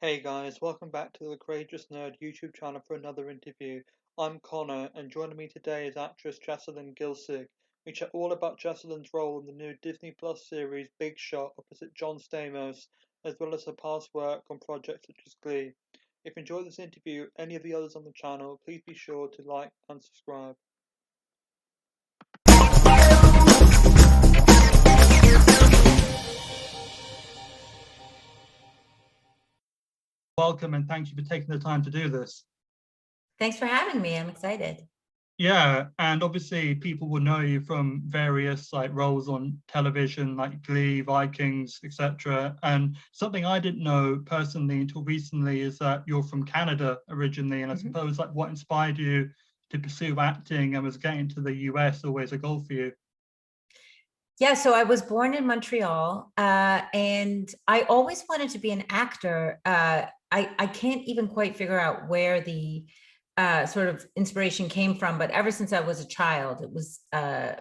Hey guys, welcome back to the Courageous Nerd YouTube channel for another interview. I'm Connor, and joining me today is actress Jessalyn Gilsig. We chat all about Jessalyn's role in the new Disney Plus series Big Shot opposite John Stamos, as well as her past work on projects such as Glee. If you enjoyed this interview, or any of the others on the channel, please be sure to like and subscribe. Welcome and thank you for taking the time to do this. Thanks for having me. I'm excited. Yeah, and obviously people will know you from various roles on television like Glee, Vikings, etc. And something I didn't know personally until recently is that you're from Canada originally, and I suppose what inspired you to pursue acting, and was getting to the US always a goal for you? Yeah, so I was born in Montreal, and I always wanted to be an actor. I can't even quite figure out where the sort of inspiration came from, but ever since I was a child, it was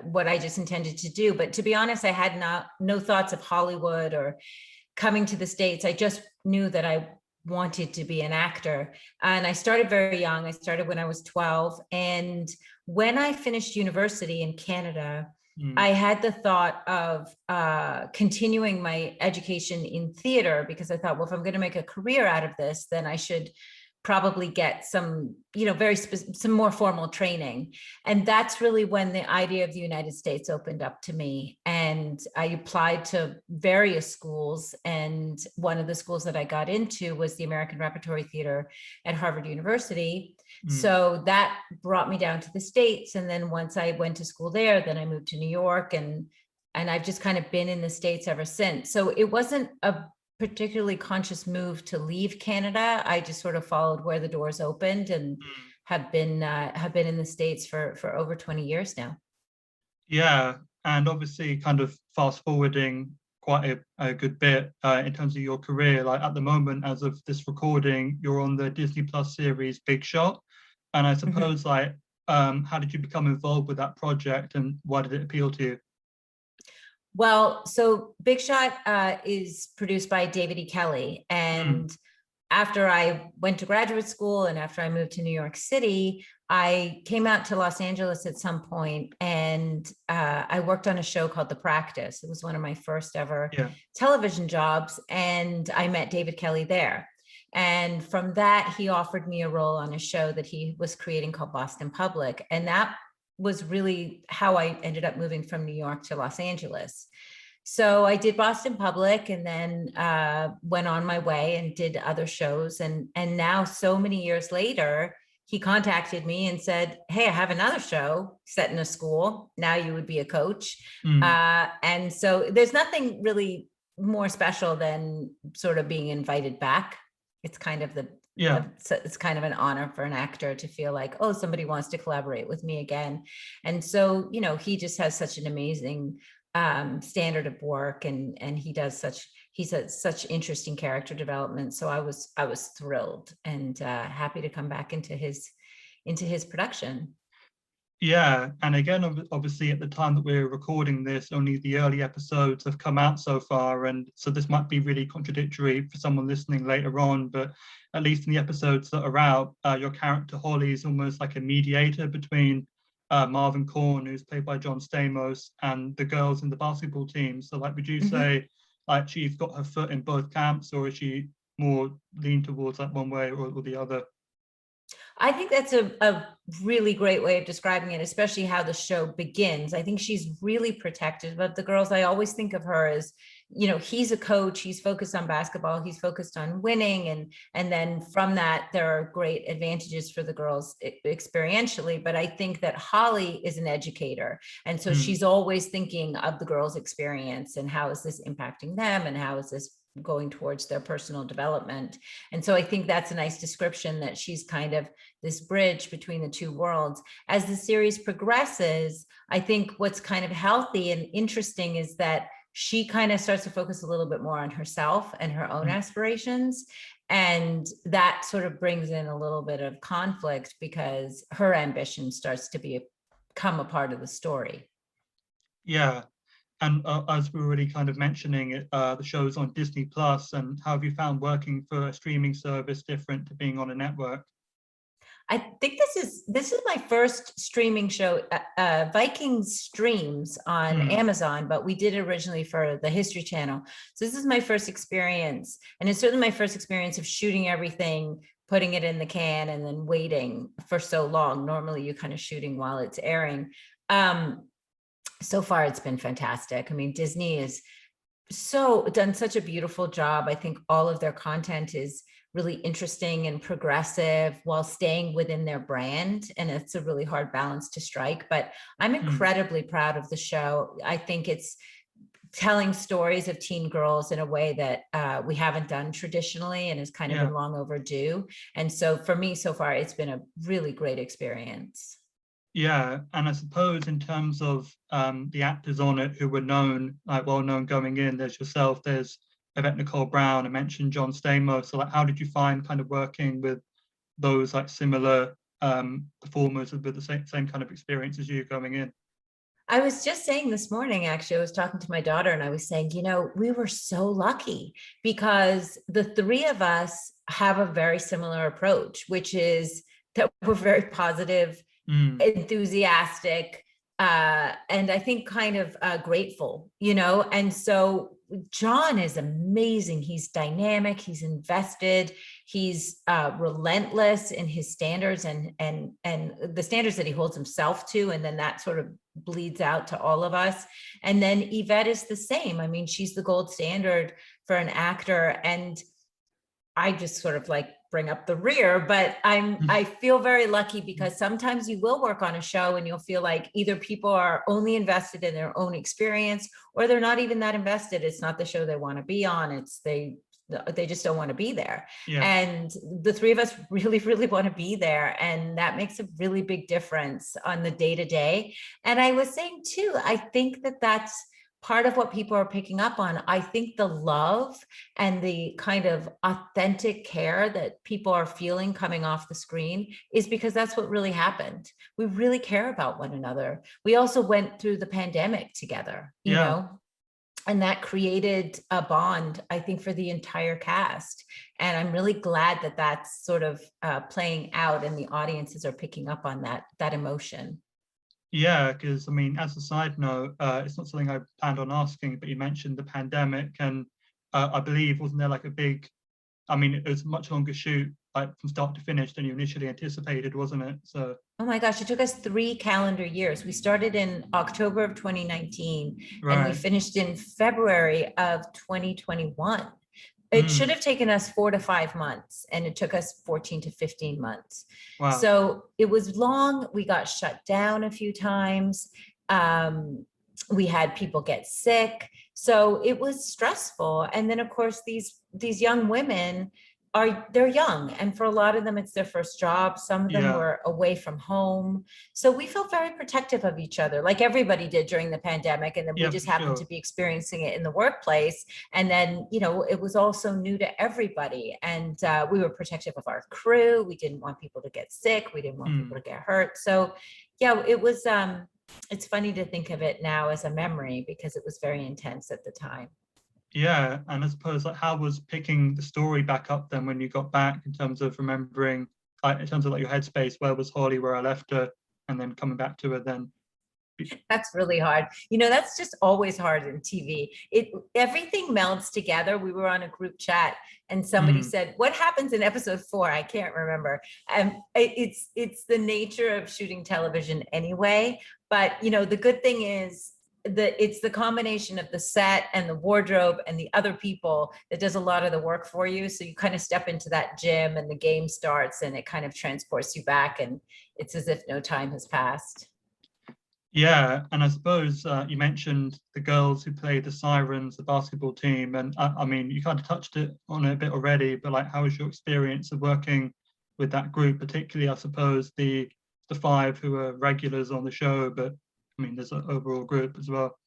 what I just intended to do. But to be honest, I had no thoughts of Hollywood or coming to the States. I just knew that I wanted to be an actor. And I started very young. I started when I was 12. And when I finished university in Canada, I had the thought of continuing my education in theater, because I thought, well, if I'm going to make a career out of this, then I should probably get some, some more formal training. And that's really when the idea of the United States opened up to me. And I applied to various schools. And one of the schools that I got into was the American Repertory Theater at Harvard University. So that brought me down to the States. And then once I went to school there, then I moved to New York, and I've just kind of been in the States ever since. So it wasn't a particularly conscious move to leave Canada. I just sort of followed where the doors opened, and have been in the States for over 20 years now. Yeah, and obviously kind of fast forwarding quite a good bit in terms of your career. Like at the moment, as of this recording, you're on the Disney Plus series Big Shot. And I suppose how did you become involved with that project, and why did it appeal to you? Well, so Big Shot is produced by David E. Kelley. And after I went to graduate school and after I moved to New York City, I came out to Los Angeles at some point, and I worked on a show called The Practice. It was one of my first ever television jobs, and I met David Kelley there. And from that, he offered me a role on a show that he was creating called Boston Public. And that was really how I ended up moving from New York to Los Angeles. So I did Boston Public, and then went on my way and did other shows. And now, so many years later, he contacted me and said, hey, I have another show set in a school. Now you would be a coach. And so there's nothing really more special than sort of being invited back. It's kind of it's kind of an honor for an actor to feel like, oh, somebody wants to collaborate with me again. And so, he just has such an amazing standard of work, and he's such interesting character development. So I was thrilled and happy to come back into his production. Yeah, and again, obviously at the time that we're recording this, only the early episodes have come out so far, and so this might be really contradictory for someone listening later on, but at least in the episodes that are out, your character Holly is almost like a mediator between Marvin Korn, who's played by John Stamos, and the girls in the basketball team. So would you say she's got her foot in both camps, or is she more lean towards one way or the other? I think that's a really great way of describing it, especially how the show begins. I think she's really protective of the girls. I always think of her as, he's a coach, he's focused on basketball, he's focused on winning. And then from that, there are great advantages for the girls experientially. But I think that Holly is an educator. And so she's always thinking of the girls' experience and how is this impacting them, and how is this going towards their personal development. And so I think that's a nice description, that she's kind of this bridge between the two worlds. As the series progresses, I think what's kind of healthy and interesting is that she kind of starts to focus a little bit more on herself and her own aspirations. And that sort of brings in a little bit of conflict, because her ambition starts to become a part of the story. Yeah. And as we were already kind of mentioning, the show's on Disney Plus. And how have you found working for a streaming service different to being on a network? I think this is my first streaming show. Vikings streams on Amazon, but we did it originally for the History Channel. So this is my first experience, and it's certainly my first experience of shooting everything, putting it in the can, and then waiting for so long. Normally, you're kind of shooting while it's airing. So far, it's been fantastic. I mean, Disney is done such a beautiful job. I think all of their content is really interesting and progressive while staying within their brand. And it's a really hard balance to strike, but I'm incredibly proud of the show. I think it's telling stories of teen girls in a way that we haven't done traditionally and has kind of been long overdue. And so for me, so far, it's been a really great experience. Yeah, and I suppose in terms of the actors on it who were known, like well known going in, there's yourself, there's Yvette Nicole Brown, I mentioned John Stamos. So like, how did you find kind of working with those like similar performers with the same kind of experience as you going in? I was just saying this morning, actually, I was talking to my daughter and I was saying, you know, we were so lucky because the three of us have a very similar approach, which is that we're very positive, enthusiastic, and I think kind of grateful, you know. And so John is amazing. He's dynamic, he's invested, he's relentless in his standards and the standards that he holds himself to, and then that sort of bleeds out to all of us. And then Yvette is the same. I mean, she's the gold standard for an actor, and I just sort of like bring up the rear, but I feel very lucky because sometimes you will work on a show and you'll feel like either people are only invested in their own experience or they're not even that invested. It's not the show they want to be on. It's they just don't want to be there. And the three of us really, really want to be there. And that makes a really big difference on the day-to-day. And I was saying too, I think that that's part of what people are picking up on. I think the love and the kind of authentic care that people are feeling coming off the screen is because that's what really happened. We really care about one another. We also went through the pandemic together, you know, and that created a bond, I think, for the entire cast. And I'm really glad that that's sort of playing out and the audiences are picking up on that emotion. Yeah, because I mean, as a side note, it's not something I planned on asking, but you mentioned the pandemic, and I believe wasn't there like a big, I mean, it was a much longer shoot, like from start to finish than you initially anticipated, wasn't it? So. Oh my gosh, it took us 3 calendar years. We started in October of 2019 and we finished in February of 2021. It should have taken us 4 to 5 months and it took us 14 to 15 months. Wow. So it was long. We got shut down a few times. We had people get sick. So it was stressful. And then of course, these young women they're young. And for a lot of them, it's their first job. Some of them were away from home. So we felt very protective of each other, like everybody did during the pandemic. And then we just happened to be experiencing it in the workplace. And then, you know, it was also new to everybody. And we were protective of our crew. We didn't want people to get sick. We didn't want people to get hurt. So yeah, it was, it's funny to think of it now as a memory because it was very intense at the time. Yeah, and I suppose like how was picking the story back up then when you got back in terms of remembering, in terms of like your headspace, where was Holly, where I left her, and then coming back to her then? That's really hard. You know, that's just always hard in TV. Everything melds together. We were on a group chat and somebody said, what happens in episode 4? I can't remember. It's the nature of shooting television anyway. But, you know, the good thing is, it's the combination of the set and the wardrobe and the other people that does a lot of the work for you. So you kind of step into that gym and the game starts and it kind of transports you back and it's as if no time has passed. Yeah, and I suppose you mentioned the girls who played the Sirens, the basketball team, and I mean, you kind of touched on it a bit already, but like, how was your experience of working with that group, particularly, I suppose, the 5 who are regulars on the show, but I mean, there's an overall group as well.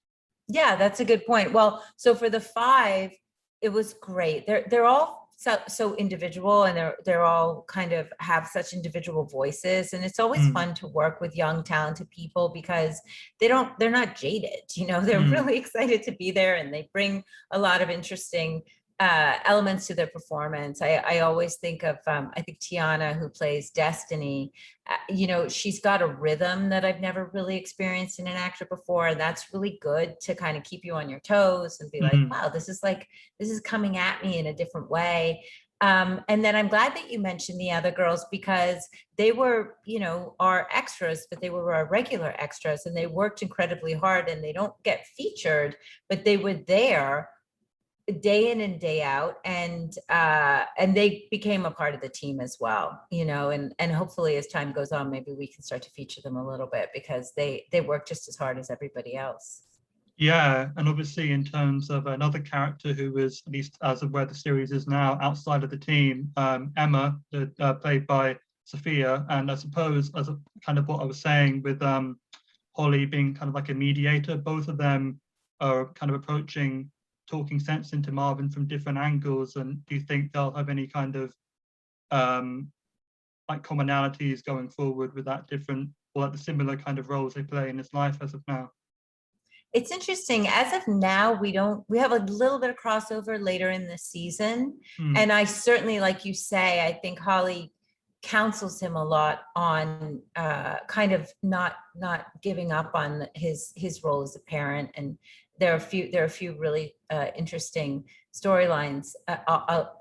Yeah, that's a good point. Well, so for the 5, it was great. They're all so individual, and they're all kind of have such individual voices, and it's always fun to work with young talented people because they're not jaded, they're really excited to be there, and they bring a lot of interesting elements to their performance. I always think of I think Tiana, who plays Destiny, she's got a rhythm that I've never really experienced in an actor before, and that's really good to kind of keep you on your toes and be like, wow, this is coming at me in a different way. And then I'm glad that you mentioned the other girls, because they were, our extras, but they were our regular extras, and they worked incredibly hard, and they don't get featured, but they were there day in and day out, and they became a part of the team as well, and hopefully as time goes on, maybe we can start to feature them a little bit, because they work just as hard as everybody else. Yeah, and obviously in terms of another character who was, at least as of where the series is now, outside of the team, Emma, played by Sophia, and I suppose as a kind of what I was saying with Holly being kind of like a mediator, both of them are kind of approaching talking sense into Marvin from different angles. And do you think they'll have any kind of like commonalities going forward with that different, or like the similar kind of roles they play in his life as of now? It's interesting. As of now, we have a little bit of crossover later in the season. And I certainly, like you say, I think Holly counsels him a lot on kind of not giving up on his role as a parent. And there are a few really interesting storylines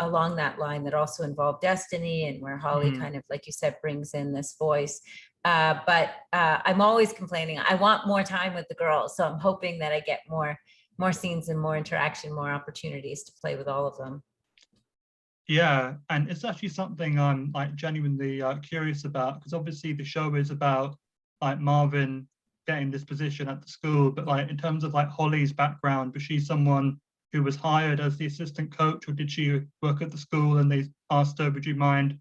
along that line that also involve Destiny, and where Holly kind of, like you said, brings in this voice. But I'm always complaining, I want more time with the girls. So I'm hoping that I get more scenes and more interaction, more opportunities to play with all of them. Yeah, and it's actually something I'm like genuinely curious about, because obviously the show is about like Marvin getting this position at the school, but like in terms of like Holly's background, was she someone who was hired as the assistant coach, or did she work at the school and they asked her, would you mind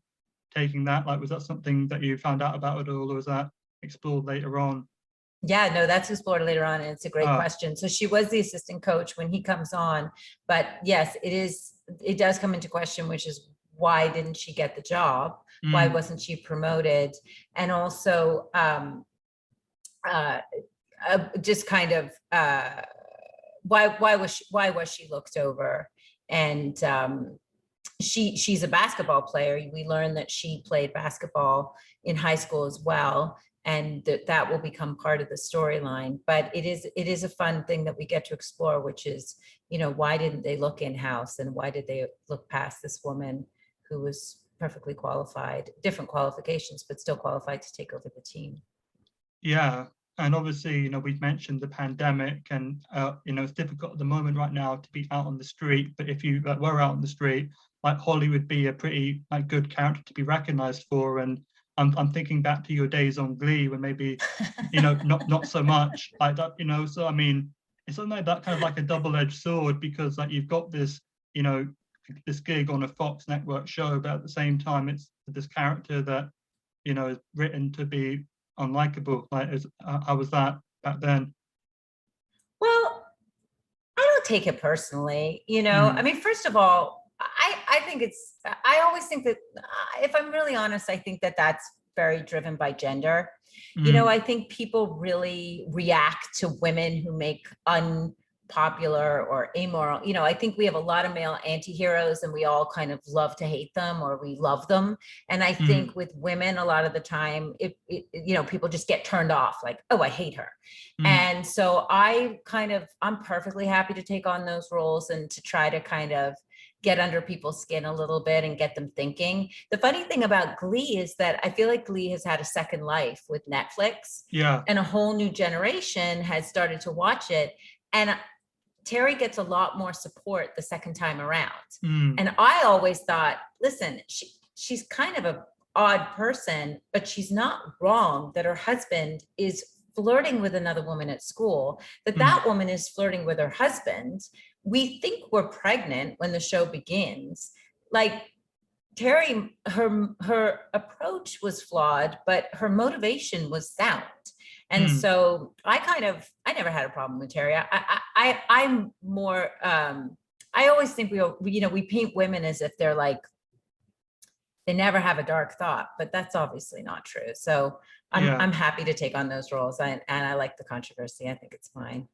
taking that? Like, was that something that you found out about at all, or was that explored later on? Yeah, no, that's explored later on, and it's a great question. So she was the assistant coach when he comes on, but yes, it does come into question, which is, why didn't she get the job? Why wasn't she promoted? And also just kind of why was she looked over? And she's a basketball player. We learned that she played basketball in high school as well, and that will become part of the storyline. But it is a fun thing that we get to explore, which is, why didn't they look in-house, and why did they look past this woman who was perfectly qualified, different qualifications, but still qualified to take over the team? Yeah, and obviously, we've mentioned the pandemic, and it's difficult at the moment right now to be out on the street. But if you were out on the street, like Holly would be a pretty like good character to be recognized for. And I'm thinking back to your days on Glee, when maybe not so much like that. So I mean, it's something like that, kind of like a double-edged sword, because like you've got this this gig on a Fox network show, but at the same time it's this character that is written to be unlikable. Like, how was that back then? Well, I don't take it personally. I mean, first of all, I think I always think that, if I'm really honest, I think that that's very driven by gender. I think people really react to women who make unpopular or amoral. I think we have a lot of male anti-heroes, and we all kind of love to hate them, or we love them. And I think with women, a lot of the time, people just get turned off, like, oh, I hate her. And so I'm perfectly happy to take on those roles, and to try to kind of get under people's skin a little bit and get them thinking. The funny thing about Glee is that I feel like Glee has had a second life with Netflix. Yeah. And a whole new generation has started to watch it. And Terry gets a lot more support the second time around. And I always thought, listen, she's kind of an odd person, but she's not wrong that her husband is flirting with another woman at school, that woman is flirting with her husband. We think we're pregnant when the show begins. Like, Terry, her approach was flawed, but her motivation was sound. And so I never had a problem with Terry. I'm more, I I always think we paint women as if they're like, they never have a dark thought, but that's obviously not true. So I'm happy to take on those roles. And I like the controversy. I think it's fine.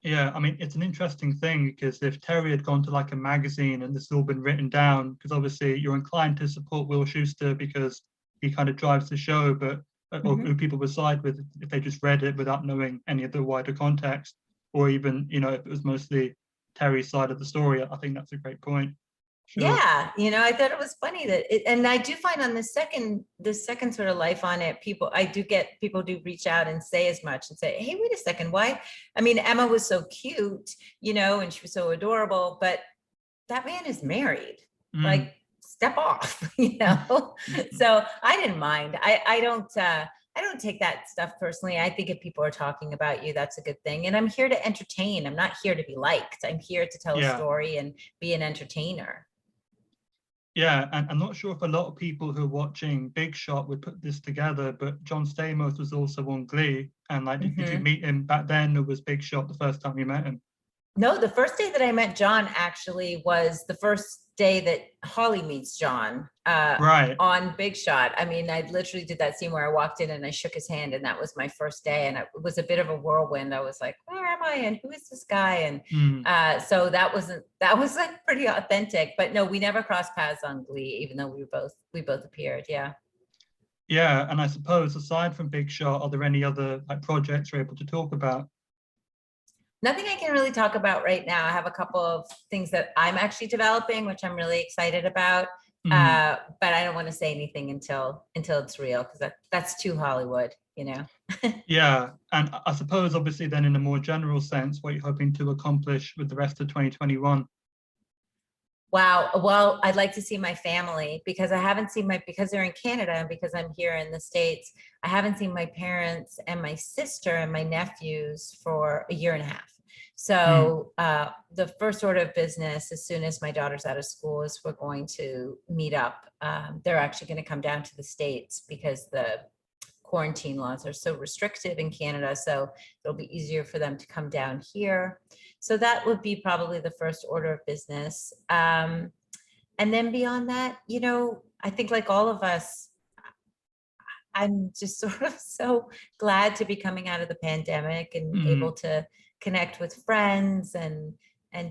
Yeah, I mean, it's an interesting thing because if Terry had gone to like a magazine and this had all been written down, because obviously you're inclined to support Will Schuester because he kind of drives the show, but or who people would side with if they just read it without knowing any of the wider context, or even, you know, if it was mostly Terry's side of the story. I think that's a great point. Sure. Yeah, I thought it was funny that and I do find on the second sort of life on it, people do reach out and say as much and say, hey, wait a second, why? I mean, Emma was so cute, and she was so adorable, but that man is married. Like, step off, So I didn't mind. I don't take that stuff personally. I think if people are talking about you, that's a good thing. And I'm here to entertain. I'm not here to be liked. I'm here to tell a story and be an entertainer. Yeah, and I'm not sure if a lot of people who are watching Big Shot would put this together, but John Stamos was also on Glee. And like, did you meet him back then, or was Big Shot the first time you met him? No, the first day that I met John actually was the first day that Holly meets John Right. on Big Shot. I mean, I literally did that scene where I walked in and I shook his hand, and that was my first day. And it was a bit of a whirlwind. I was like, where am I? And who is this guy? And so that was like pretty authentic. But no, we never crossed paths on Glee, even though we both appeared. Yeah. Yeah, and I suppose aside from Big Shot, are there any other like projects you're able to talk about? Nothing I can really talk about right now. I have a couple of things that I'm actually developing, which I'm really excited about. But I don't want to say anything until it's real, because that's too Hollywood, Yeah, and I suppose obviously then in a more general sense, what you're hoping to accomplish with the rest of 2021. Wow. Well, I'd like to see my family, because I haven't seen because they're in Canada and because I'm here in the States. I haven't seen my parents and my sister and my nephews for a year and a half. So the first order of business, as soon as my daughter's out of school, is we're going to meet up. They're actually going to come down to the States because the quarantine laws are so restrictive in Canada. So it'll be easier for them to come down here. So that would be probably the first order of business. And then beyond that, I think like all of us, I'm just sort of so glad to be coming out of the pandemic and able to connect with friends and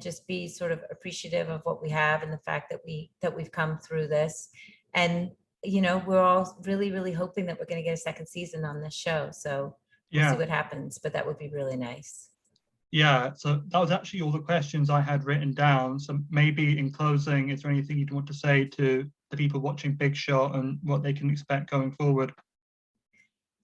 just be sort of appreciative of what we have and the fact that we've come through this. And we're all really, really hoping that we're going to get a second season on this show. So we'll see what happens, but that would be really nice. Yeah, so that was actually all the questions I had written down. So maybe in closing, is there anything you'd want to say to the people watching Big Shot and what they can expect going forward?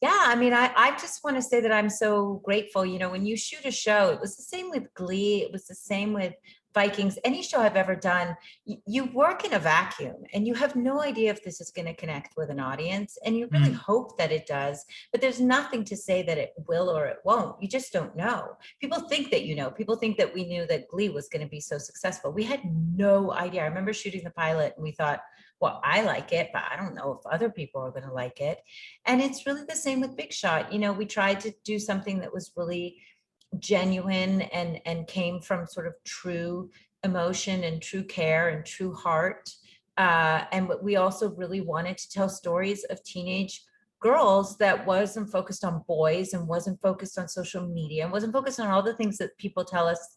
Yeah, I mean, I just want to say that I'm so grateful. When you shoot a show, it was the same with Glee. It was the same with Vikings. Any show I've ever done, you work in a vacuum and you have no idea if this is going to connect with an audience. And you really hope that it does, but there's nothing to say that it will or it won't. You just don't know. People think that people think that we knew that Glee was going to be so successful. We had no idea. I remember shooting the pilot and we thought, well, I like it, but I don't know if other people are going to like it. And it's really the same with Big Shot. We tried to do something that was really genuine and came from sort of true emotion and true care and true heart. And we also really wanted to tell stories of teenage girls that wasn't focused on boys and wasn't focused on social media and wasn't focused on all the things that people tell us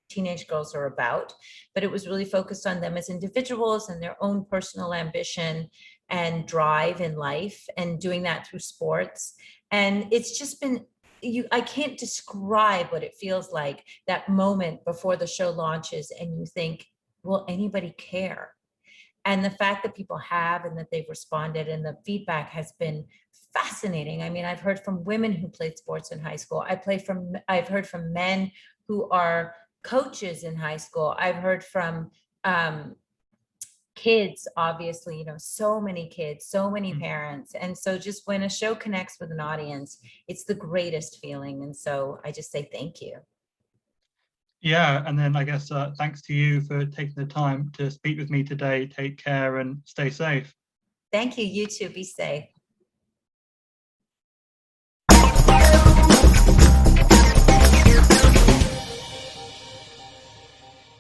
teenage girls are about, but it was really focused on them as individuals and their own personal ambition and drive in life, and doing that through sports. And it's just been, I can't describe what it feels like, that moment before the show launches and you think, will anybody care? And the fact that people have, and that they've responded, and the feedback has been fascinating. I mean, I've heard from women who played sports in high school. I've heard from men who are coaches in high school. I've heard from kids, obviously, so many kids, so many parents. And so just when a show connects with an audience, it's the greatest feeling. And so I just say thank you. Yeah, and then I guess thanks to you for taking the time to speak with me today. Take care and stay safe. Thank you. You too. Be safe.